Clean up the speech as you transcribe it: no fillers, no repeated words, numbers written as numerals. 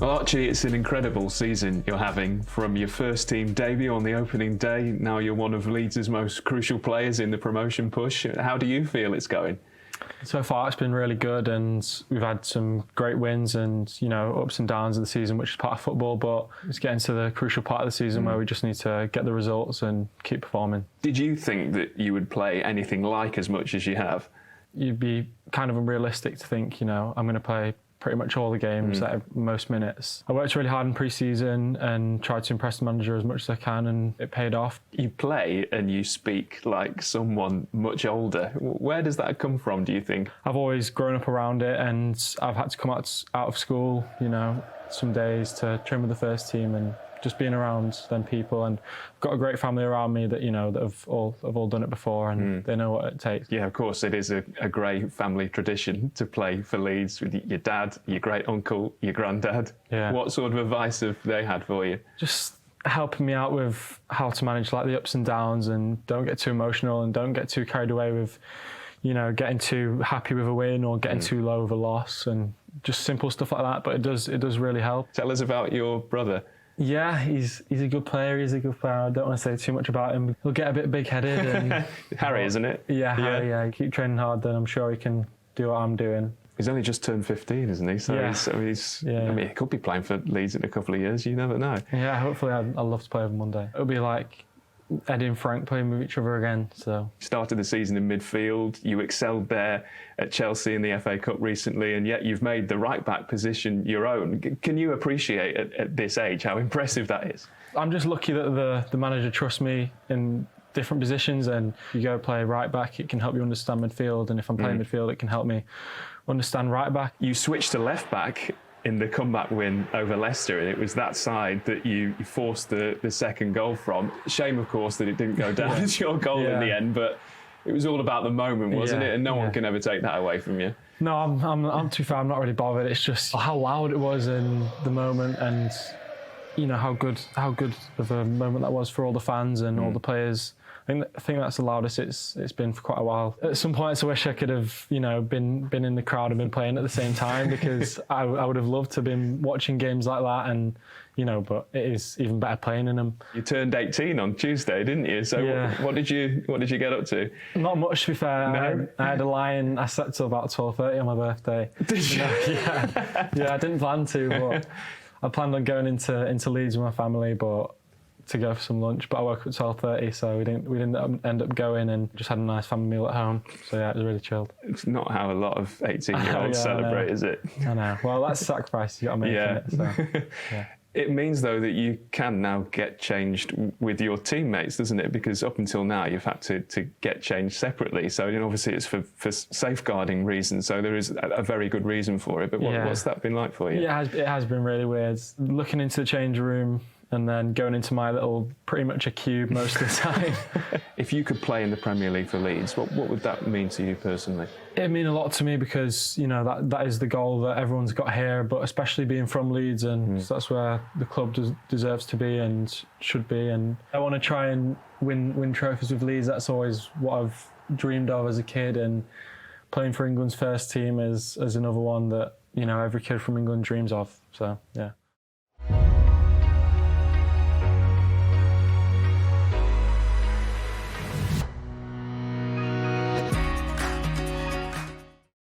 Well, Archie, it's an incredible season you're having. From your first team debut on the opening day, now you're one of Leeds' most crucial players in the promotion push. How do you feel it's going? So far, it's been really good, and we've had some great wins and, ups and downs of the season, which is part of football, but it's getting to the crucial part of the season where we just need to get the results and keep performing. Did you think that you would play anything like as much as you have? You'd be kind of unrealistic to think, I'm going to play pretty much all the games at most minutes. I worked really hard in pre-season and tried to impress the manager as much as I can, and it paid off. You play and you speak like someone much older. Where does that come from, do you think? I've always grown up around it, and I've had to come out of school, some days to train with the first team and just being around them people, and I've got a great family around me that that have all done it before, and they know what it takes. Yeah, of course, it is a great family tradition to play for Leeds with your dad, your great uncle, your granddad. Yeah. What sort of advice have they had for you? Just helping me out with how to manage the ups and downs, and don't get too emotional and don't get too carried away with getting too happy with a win or getting too low with a loss, and just simple stuff like that. But it does really help. Tell us about your brother. Yeah, he's a good player. He's a good player. I don't want to say too much about him. He'll get a bit big-headed. And Harry, isn't it? Yeah, Harry. Yeah, keep training hard, then I'm sure he can do what I'm doing. He's only just turned 15, isn't he? So he's I mean, he could be playing for Leeds in a couple of years. You never know. Yeah, hopefully I'd love to play with him one day. It'll be like Eddie and Frank playing with each other again. So you started the season in midfield. You excelled there at Chelsea in the FA Cup recently, and yet you've made the right-back position your own. Can you appreciate at this age how impressive that is? I'm just lucky that the manager trusts me in different positions, and you go play right-back, it can help you understand midfield, and if I'm playing midfield, it can help me understand right-back. You switched to left-back in the comeback win over Leicester, and it was that side that you forced the second goal from. Shame, of course, that it didn't go down as your goal in the end, but it was all about the moment, wasn't it? And no one can ever take that away from you. No, I'm too far. I'm not really bothered. It's just how loud it was in the moment, and how good of a moment that was for all the fans and all the players. I think that's the loudest it's been for quite a while. At some points, I wish I could have, been in the crowd and been playing at the same time, because I would have loved to have been watching games like that, and but it is even better playing in them. You turned 18 on Tuesday, didn't you? So what did you get up to? Not much, to be fair. No? I had a lie-in. I slept till about 12:30 on my birthday. Did you? Yeah, I didn't plan to, but I planned on going into Leeds with my family, but to go for some lunch, but I woke up at 12:30, so we didn't end up going, and just had a nice family meal at home. So yeah, it was really chilled. It's not how a lot of 18-year-olds celebrate, is it? I know. Well, that's a sacrifice you got to make. Yeah. It, so, yeah. It means, though, that you can now get changed with your teammates, doesn't it? Because up until now, you've had to get changed separately. So obviously it's for safeguarding reasons. So there is a very good reason for it. But what's that been like for you? Yeah, it has been really weird. Looking into the change room and then going into my little, pretty much a cube most of the time. If you could play in the Premier League for Leeds, what would that mean to you personally? It'd mean a lot to me, because that is the goal that everyone's got here, but especially being from Leeds, and so that's where the club deserves to be and should be. And I want to try and win trophies with Leeds. That's always what I've dreamed of as a kid, and playing for England's first team is another one that every kid from England dreams of. So yeah.